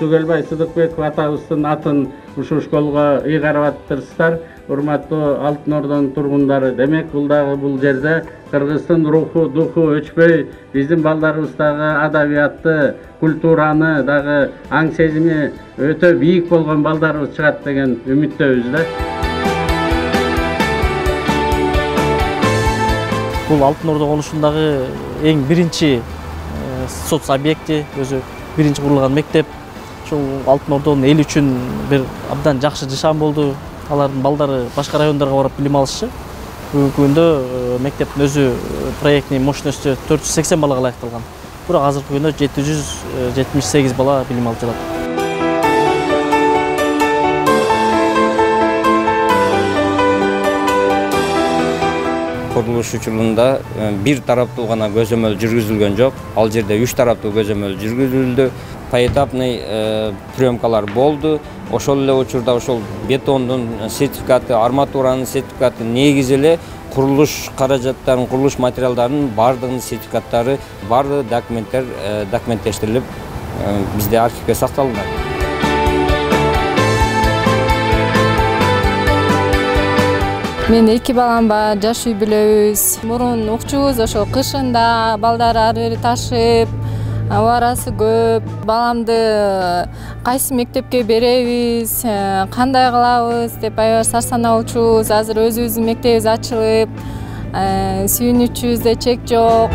Түгелбай Сыдыкбеков атабыздын атын ушул школго ыйгарып атыптырсыздар. Урматтуу Алтын Ордонун тургундары, демек бул дагы бул жерде Кыргыздын руху, духу өчпөй, биздин балдарыбыз дагы адабиятты, культураны дагы аң сезими өтө бийик болгон балдарыбыз чыгат деген үмүттөбүз да. Бул Алтын Ордо конушундагы эң биринчи соц объекти, өзү биринчи курулган мектеп. Ушул Алтын Ордонун эл үчүн бир абдан жакшы жашам болду. Алардын балдары башка райондарга барып билим алышчы. Бүгүнкү күндө мектептин өзү проектний мощносту 480 балага ылайыкталган. Бирок азыркы күндө 778 бала билим алып жатат. Курулуш учурунда бир тараптуу гана көзөмөл жүргүзүлгөн жок. Ал жерде 3 тараптуу көзөмөл жүргүзүлдү. Поэтапный приемкалар болду. Ошол эле учурда ошол бетондун сертификаты, арматуранын сертификаты негизи эле курулуш каражаттарын, курулуш материалдарынын бардыгынын сертификаттары, бардыгы документтештирилип бизде архивге сакталган. Мен 2 балам бар, жаш үй бүлөбүз. Мурун укчубуз, ошол кышында балдар ары бери ташып, абарасы көп. Баламды кайсы мектепке беребиз, кандай кылабыз деп аябай сарсанаа болчубуз. Азыр өзүбүздүн мектебибиз ачылып, сүйүнүчүбүздө чек жок.